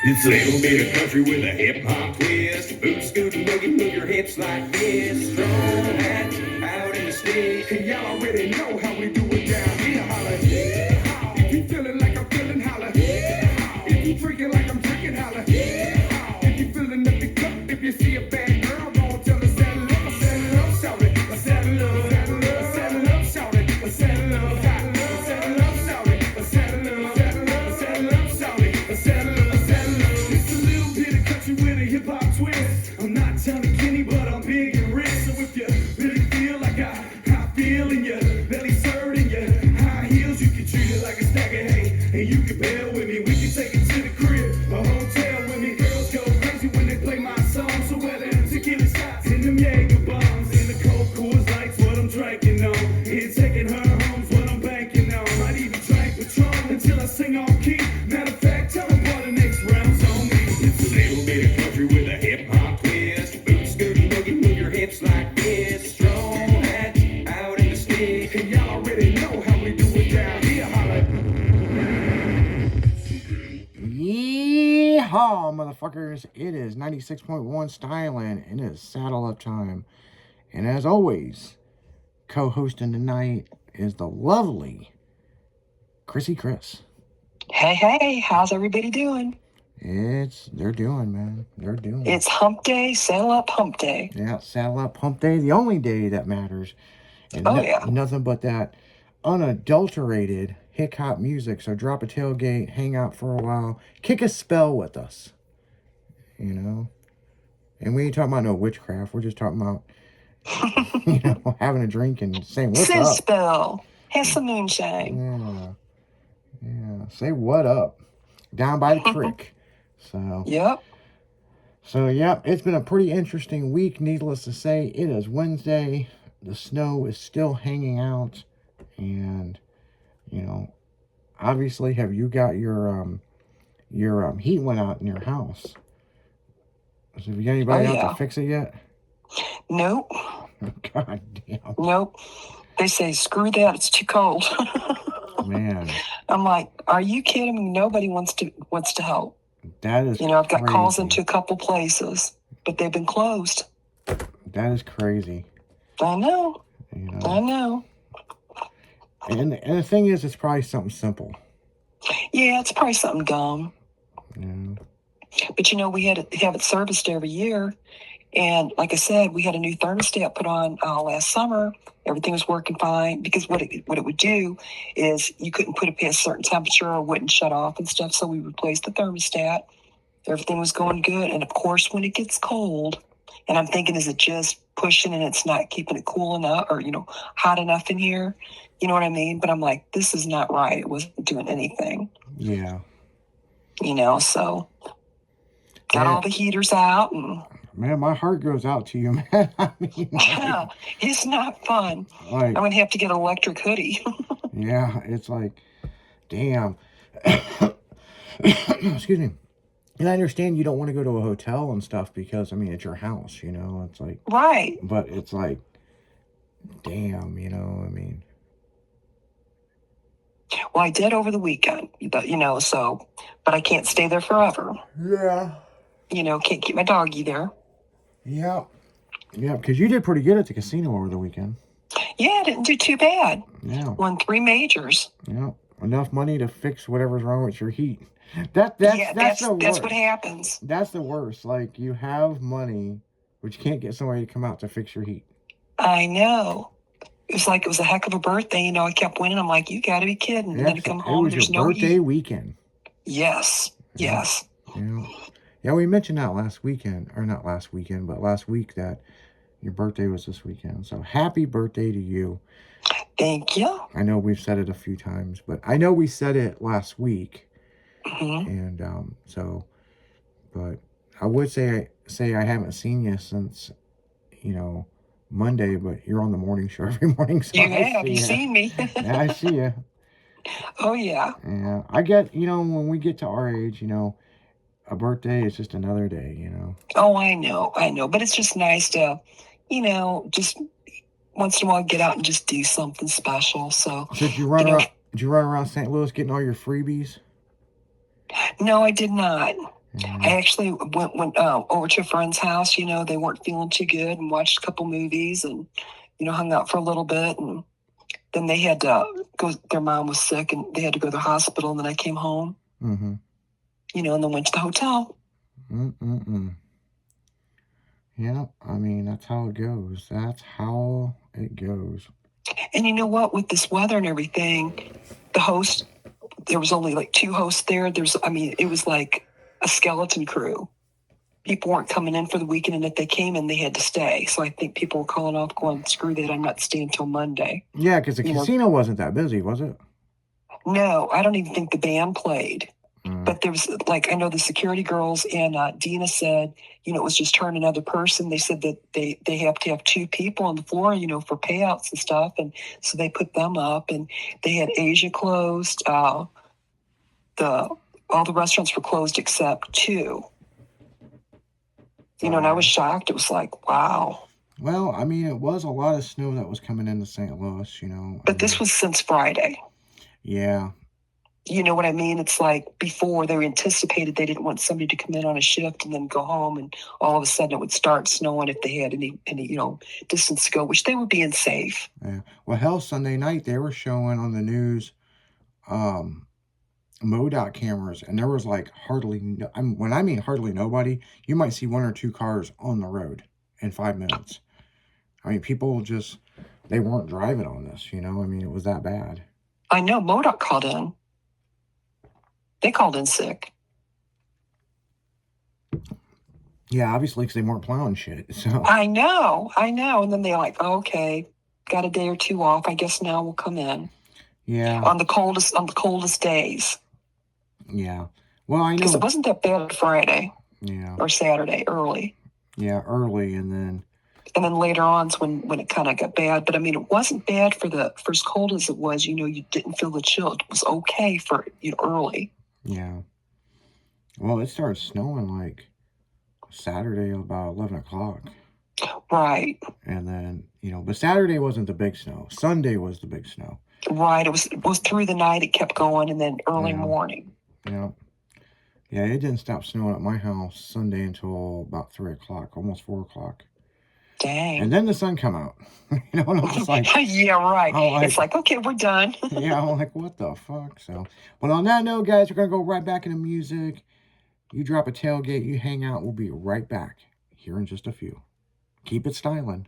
It's a little bit of country with a hip hop twist. Boot scoot and boogie, move your hips like this. Strong hatch out in the stick. And y'all already know how we do it down here. Holla, yeah. If you feeling like I'm feeling, holla, yeah. If you drinking like I'm drinking, holla, yeah. If you feeling up the cup, if you see a bad girl, don't tell her saddle up, saddle up, shout it, saddle up, saddle up, saddle up, shout it, saddle up, saddle up, shout it, saddle up, saddle up, saddle up, shout it, saddle up. It's a little bit of country with a hip hop twist. I'm not Johnny Kenny, but I'm big and rich. So if you really feel like I feel in your belly shirt and your high heels, you can treat it like a stack of hay. And you can bail with me. We can take it to the crib, a hotel with me. Girls go crazy when they play my song. So whether tequila shots and them Jaeger bombs and the cold Coors Lights, what I'm drinking on. And taking her home's what I'm banking on. Might even drink Patron until I sing off key. Matter of fact, tell them what the next round's on me. It's a little bit of country with a hip hop twist. Boot scooty boogie, move your hips like this. Strong hatch out in the stick. And y'all already know how we do it down here. Holla. Yeehaw, motherfuckers. It is 96.1 Styling, and it is Saddle Up time. And as always, co-hosting tonight is the lovely Chrissy Chris. Hey, how's everybody doing? They're doing, man. They're doing. It's hump day, saddle up hump day. Yeah, Saddle Up Hump Day, the only day that matters. And yeah. Nothing but that unadulterated hip hop music. So drop a tailgate, hang out for a while, kick a spell with us. You know? And we ain't talking about no witchcraft. We're just talking about, having a drink and saying what's Sit up. spell. Have some moonshine. Yeah. Say what up. Down by the creek. So. Yep. So, yeah, it's been a pretty interesting week. Needless to say, it is Wednesday. The snow is still hanging out. And, obviously, have you got your heat went out in your house? So have you got anybody out to fix it yet? Nope. God damn. Nope. They say, screw that, it's too cold. Man. I'm like, are you kidding me? Nobody wants to help. That is I've got crazy. calls into a couple places, but they've been closed. That is crazy. I know. I know. And the thing is, it's probably something simple. Yeah, it's probably something dumb. Yeah. But we had to have it serviced every year. And like I said, we had a new thermostat put on last summer. Everything was working fine because what it would do is you couldn't put it past a certain temperature or it wouldn't shut off and stuff. So we replaced the thermostat. Everything was going good. And of course, when it gets cold, and I'm thinking, is it just pushing and it's not keeping it cool enough or, hot enough in here? You know what I mean? But I'm like, this is not right. It wasn't doing anything. Yeah. So got all the heaters out and... Man, my heart goes out to you, man. I mean, yeah, it's not fun. I'm going to have to get an electric hoodie. Yeah, it's like, damn. Excuse me. And I understand you don't want to go to a hotel and stuff because, it's your house, It's like... Right. But it's like, damn, Well, I did over the weekend, but I can't stay there forever. Yeah. Can't keep my doggy there. Yeah. Yeah, because you did pretty good at the casino over the weekend. Yeah, I didn't do too bad. Yeah. Won 3 majors. Yeah. Enough money to fix whatever's wrong with your heat. That's what happens. That's the worst. Like, you have money, but you can't get somebody to come out to fix your heat. I know. It was a heck of a birthday. I kept winning. I'm like, you got to be kidding. And then I come home, there's no heat. It was your birthday weekend. Yes. Yeah. Yes. Yeah. Yeah, we mentioned that last weekend, or not last weekend, but last week that your birthday was this weekend. So happy birthday to you. Thank you. I know we've said it a few times, but I know we said it last week. Mm-hmm. And but I would say I haven't seen you since, Monday, but you're on the morning show every morning. So you have. You've seen me. Yeah, I see you. Oh, yeah. Yeah. I get, when we get to our age, a birthday is just another day, Oh, I know. But it's just nice to, just once in a while get out and just do something special. So did you run around St. Louis getting all your freebies? No, I did not. I actually went over to a friend's house. You know, they weren't feeling too good, and watched a couple movies, and hung out for a little bit, and then they had to go. Their mom was sick, and they had to go to the hospital. And then I came home, Mm-hmm. and then went to the hotel. Mm-mm-mm. Yeah, I mean, that's how it goes. That's how it goes. And you know what? With this weather and everything, the host, there was only like 2 hosts there. It was like a skeleton crew. People weren't coming in for the weekend, and if they came in, they had to stay. So I think people were calling off, going, "Screw that! I'm not staying until Monday." Yeah, because the casino wasn't that busy, was it? No, I don't even think the band played. Mm. But there was, like, I know the security girls, and Dina said, it was just her and another person. They said that they have to have 2 people on the floor, for payouts and stuff. And so they put them up, and they had Asia closed. All the restaurants were closed except 2. And I was shocked. It was like, wow. Well, I mean, it was a lot of snow that was coming into St. Louis, But this was since Friday. Yeah. You know what I mean? It's like before they anticipated they didn't want somebody to come in on a shift and then go home, and all of a sudden it would start snowing if they had any distance to go, which they were being safe. Yeah. Well, hell, Sunday night they were showing on the news MoDOT cameras, and there was like when I mean hardly nobody, you might see 1 or 2 cars on the road in 5 minutes. I mean, people they weren't driving on this, I mean, it was that bad. I know MoDOT called in. They called in sick. Yeah, obviously, because they weren't plowing shit. So I know. And then they're like, oh, okay, got a day or 2 off. I guess now we'll come in. Yeah. On the coldest days. Yeah. Well, I know. Because it wasn't that bad Friday. Yeah. Or Saturday, early. Yeah, early, and then later on is when it kind of got bad. But I mean, it wasn't bad for as cold as it was. You didn't feel the chill. It was okay for early. Yeah. Well, it started snowing like Saturday about 11 o'clock. Right. And then, but Saturday wasn't the big snow. Sunday was the big snow. Right. It was through the night. It kept going, and then early morning. Yeah. Yeah, it didn't stop snowing at my house Sunday until about 3 o'clock, almost 4 o'clock. Dang. And then the sun come out. And I'm just like... yeah, right. It's like, okay, we're done. Yeah, I'm like, what the fuck? So, but on that note, guys, we're going to go right back into music. You drop a tailgate, you hang out. We'll be right back here in just a few. Keep it styling.